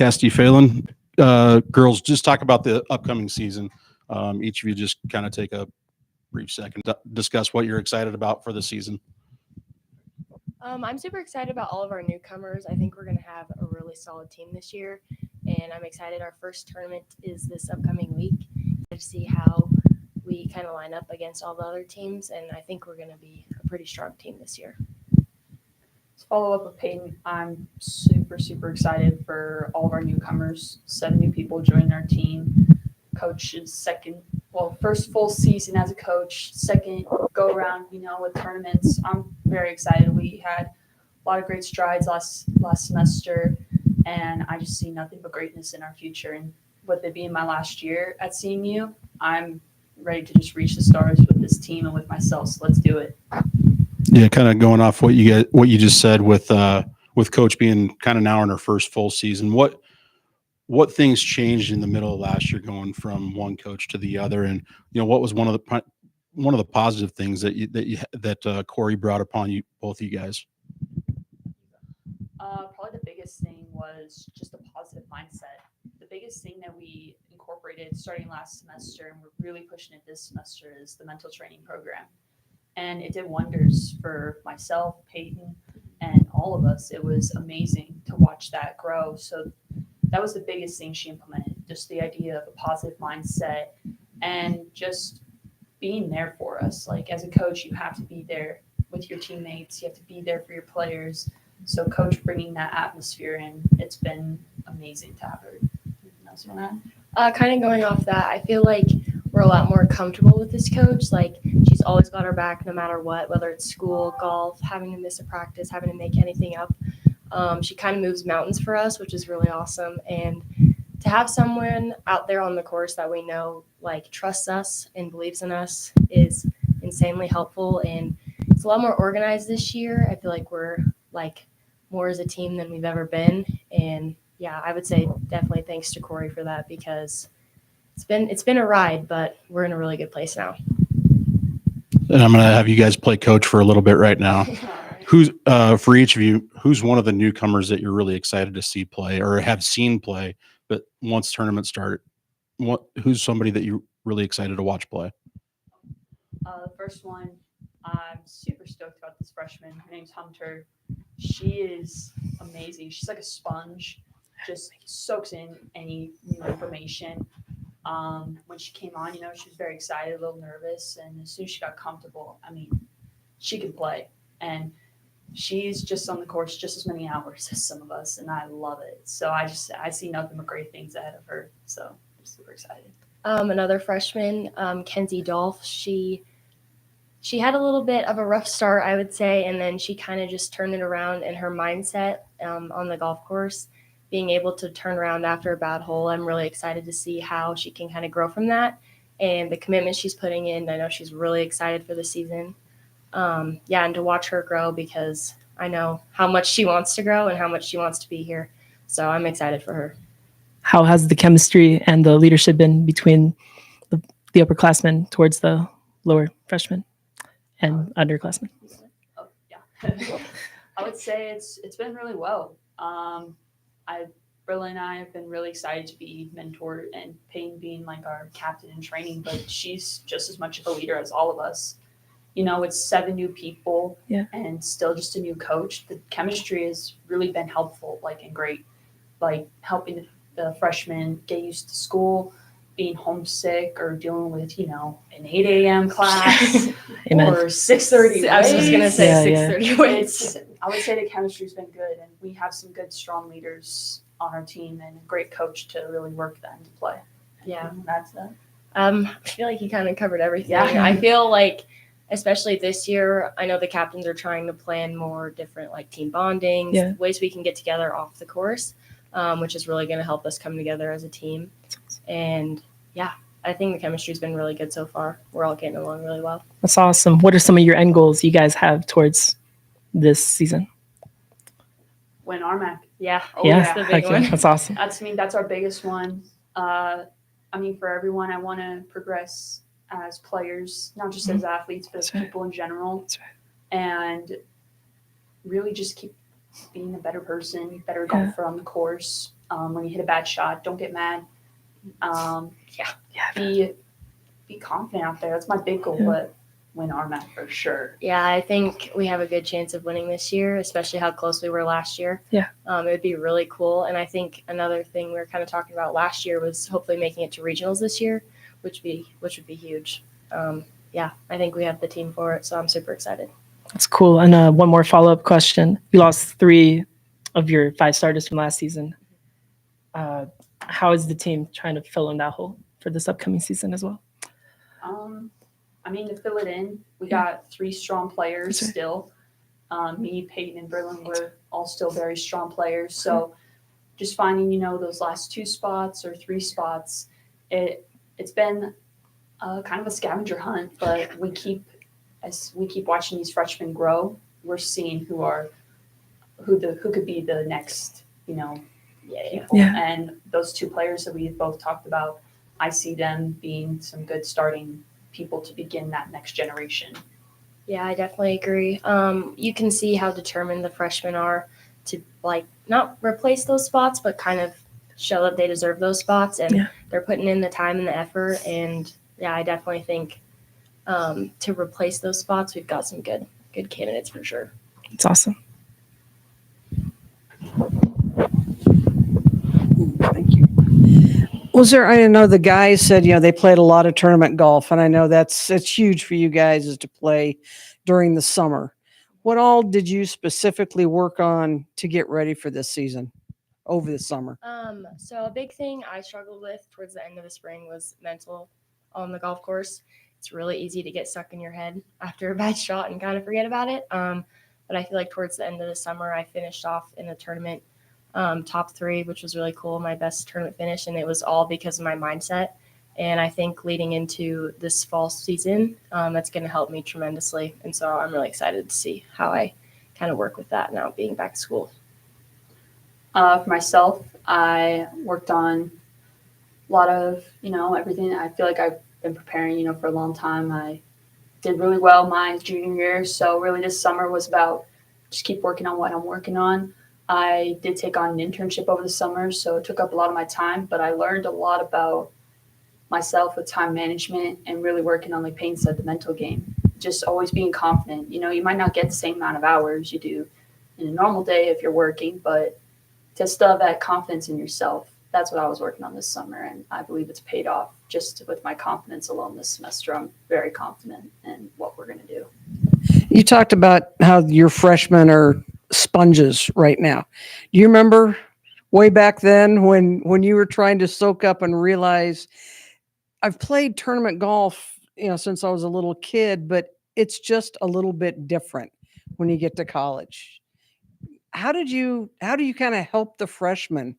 Cassidy, Phelan. Girls, just talk about the upcoming season. Each of you just kind of take a brief second to discuss what you're excited about for the season. I'm super excited about all of our newcomers. I think we're going to have a really solid team this year, and I'm excited. Our first tournament is this upcoming week to see how we kind of line up against all the other teams, and I think we're going to be a pretty strong team this year. To follow up with Peyton, I'm super excited for all of our newcomers, 7 new people joining our team. Coach's first full season as a coach, second go around, with tournaments. I'm very excited. We had a lot of great strides last semester, and I just see nothing but greatness in our future. And with it being my last year at CMU, I'm ready to just reach the stars with this team and with myself. So let's do it. Yeah, kind of going off what you just said with Coach being kind of now in her first full season. What things changed in the middle of last year, going from one coach to the other, and what was one of the positive things that Corey brought upon you, both of you guys? Probably the biggest thing was just a positive mindset. The biggest thing that we incorporated starting last semester, and we're really pushing it this semester, is the mental training program. And it did wonders for myself, Peyton, and all of us. It was amazing to watch that grow. So that was the biggest thing she implemented, just the idea of a positive mindset and just being there for us. Like, as a coach, you have to be there with your teammates. You have to be there for your players. So Coach bringing that atmosphere in, it's been amazing to have her. Anything else you want to add? Kind of going off that, I feel like we're a lot more comfortable with this coach. Like, she's always got our back no matter what, whether it's school, golf, having to miss a practice, having to make anything up. She kind of moves mountains for us, which is really awesome. And to have someone out there on the course that we know, trusts us and believes in us is insanely helpful. And it's a lot more organized this year. I feel like we're, more as a team than we've ever been. And, yeah, I would say definitely thanks to Corey for that, because it's been a ride, but we're in a really good place now. And I'm going to have you guys play coach for a little bit right now. Who's for each of you, who's one of the newcomers that you're really excited to see play or have seen play, but once tournament started, who's somebody that you're really excited to watch play? The first one, I'm super stoked about this freshman. Her name's Hunter. She is amazing. She's like a sponge, just soaks in any new information. When she came on, she was very excited, a little nervous, and as soon as she got comfortable, she can play. And she's just on the course just as many hours as some of us, and I love it. So I see nothing but great things ahead of her. So I'm super excited. Another freshman, Kenzie Dolph, she had a little bit of a rough start, I would say, and then she kind of just turned it around in her mindset on the golf course, being able to turn around after a bad hole. I'm really excited to see how she can kind of grow from that and the commitment she's putting in. I know she's really excited for the season. And to watch her grow, because I know how much she wants to grow and how much she wants to be here. So I'm excited for her. How has the chemistry and the leadership been between the upperclassmen towards the lower freshmen and underclassmen? Oh, yeah. I would say it's been really well. Bella and I have been really excited to be mentored, and Peyton being our captain in training, but she's just as much of a leader as all of us. It's 7 new people, and still just a new coach. The chemistry has really been helpful, and great, helping the freshmen get used to school, being homesick or dealing with, an 8 a.m. class or 6:30. I was just going to say 6:30 waits. I would say the chemistry's been good, and we have some good, strong leaders on our team and a great coach to really work that into play. Yeah. That's that. I feel like he kind of covered everything. Yeah. I feel like, especially this year, I know the captains are trying to plan more different team bondings, ways we can get together off the course, which is really going to help us come together as a team. And I think the chemistry's been really good so far. We're all getting along really well. That's awesome. What are some of your end goals you guys have towards this season? Win RMAC. Yeah. That's the big one. That's awesome. That's our biggest one. For everyone, I want to progress as players, not just as athletes, but as people in general. That's right. And really just keep being a better person, better golfer on the course. When you hit a bad shot, don't get mad. Yeah. Be confident out there. That's my big goal, Yeah. but win RMAC for sure. Yeah, I think we have a good chance of winning this year, especially how close we were last year. Yeah. It would be really cool. And I think another thing we were kind of talking about last year was hopefully making it to regionals this year, which would be huge. Yeah, I think we have the team for it, so I'm super excited. That's cool. And one more follow-up question. You lost 3 of your 5 starters from last season. How is the team trying to fill in that hole for this upcoming season as well? I mean, to fill it in, we got 3 strong players That's right. still. Me, Peyton, and Phelan were all still very strong players. So just finding, those last 2 spots or 3 spots, it's been kind of a scavenger hunt, but as we keep watching these freshmen grow, we're seeing who could be the next, people. Yeah. And those 2 players that we both talked about, I see them being some good starting people to begin that next generation. Yeah, I definitely agree. You can see how determined the freshmen are to not replace those spots, but kind of show that they deserve those spots, and they're putting in the time and the effort. And yeah, I definitely think to replace those spots, we've got some good candidates for sure. It's awesome. Thank you. I know the guys said, they played a lot of tournament golf, and I know it's huge for you guys is to play during the summer. What all did you specifically work on to get ready for this season over the summer? So a big thing I struggled with towards the end of the spring was mental on the golf course. It's really easy to get stuck in your head after a bad shot and kind of forget about it. But I feel like towards the end of the summer, I finished off in a tournament top 3, which was really cool, my best tournament finish, and it was all because of my mindset. And I think leading into this fall season, that's going to help me tremendously. And so I'm really excited to see how I kind of work with that now being back to school. For myself, I worked on a lot of, everything. I feel like I've been preparing, for a long time. I did really well my junior year. So really this summer was about just keep working on what I'm working on. I did take on an internship over the summer, so it took up a lot of my time, but I learned a lot about myself with time management and really working on, like Peyton said, the mental game. Just always being confident. You might not get the same amount of hours you do in a normal day if you're working, but to still have that confidence in yourself, that's what I was working on this summer, and I believe it's paid off. Just with my confidence alone this semester, I'm very confident in what we're going to do. You talked about how your freshmen are sponges right now. Do you remember way back then when you were trying to soak up and realize I've played tournament golf, since I was a little kid, but it's just a little bit different when you get to college. How do you kind of help the freshmen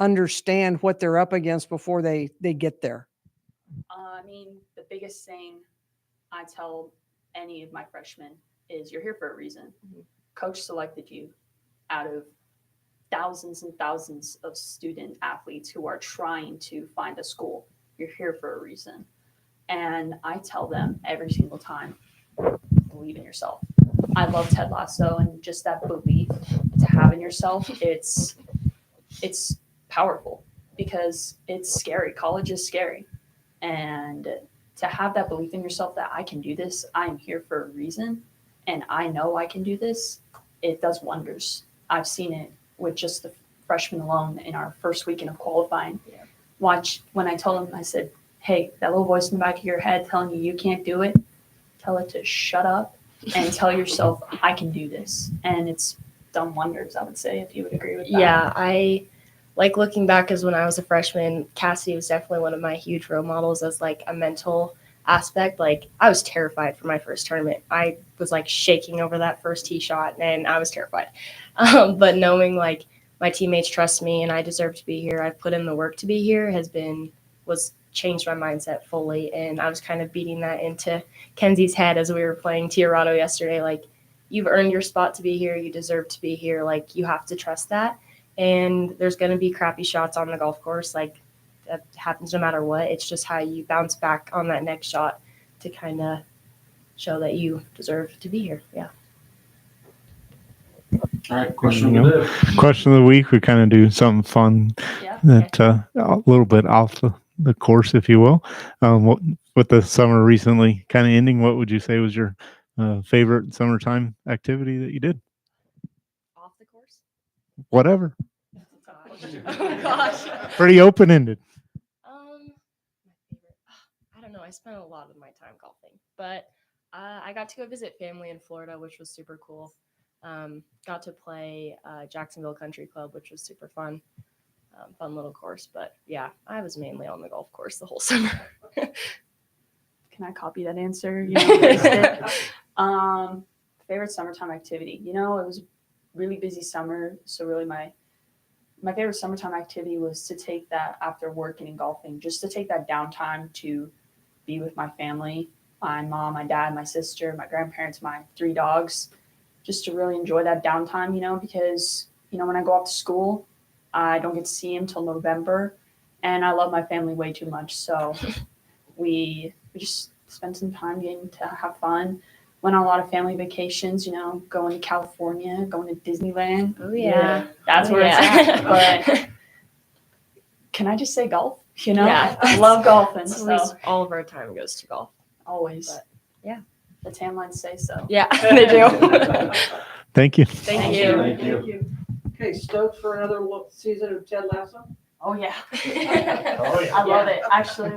understand what they're up against before they get there? I mean, the biggest thing I tell any of my freshmen is you're here for a reason. Coach selected you out of thousands and thousands of student athletes who are trying to find a school. You're here for a reason. And I tell them every single time, believe in yourself. I love Ted Lasso, and just that belief to have in yourself, it's powerful because it's scary. College is scary. And to have that belief in yourself that I can do this, I'm here for a reason, and I know I can do this, it does wonders. I've seen it with just the freshmen alone in our first weekend of qualifying. Yeah. Watch, when I told them, I said, hey, that little voice in the back of your head telling you can't do it, tell it to shut up and tell yourself, I can do this. And it's done wonders, I would say, if you would agree with that. Yeah, I like looking back as when I was a freshman, Cassidy was definitely one of my huge role models as like a mental aspect. Like I was terrified for my first tournament. I was like shaking over that first tee shot and I was terrified. But knowing like my teammates trust me and I deserve to be here, I've put in the work to be here was changed my mindset fully. And I was kind of beating that into Kenzie's head as we were playing Tiarado yesterday. Like, you've earned your spot to be here. You deserve to be here. Like, you have to trust that. And there's going to be crappy shots on the golf course. Like, that happens no matter what. It's just how you bounce back on that next shot to kind of show that you deserve to be here. Yeah. All right, question There of you the day. Question of the week. We kind of do something fun Yeah. that a little bit off the course, if you will. With the summer recently kind of ending, what would you say was your favorite summertime activity that you did? Off the course? Whatever. Oh gosh. Pretty open ended. My favorite. I don't know. I spent a lot of my time golfing, but I got to go visit family in Florida, which was super cool. Got to play Jacksonville Country Club, which was super fun. Fun little course, but yeah, I was mainly on the golf course the whole summer. Can I copy that answer? You know, paste it. Favorite summertime activity. You know, it was really busy summer, so really my favorite summertime activity was to take that after working and golfing, just to take that downtime to be with my family, my mom, my dad, my sister, my grandparents, my 3 dogs, just to really enjoy that downtime, you know, because, you know, when I go off to school, I don't get to see him till November, and I love my family way too much. So we just spent some time getting to have fun. Went on a lot of family vacations, you know, going to California, going to Disneyland. Oh yeah, That's where it's at. But can I just say golf? You know, Yeah. I love golfing. At So least all of our time goes to golf. always. But, yeah. The tan lines say so. Yeah, they do. Thank you. Thank you. Thank you. Okay, stoked for another season of Ted Lasso? Oh yeah. Oh, yeah. I love it. Actually,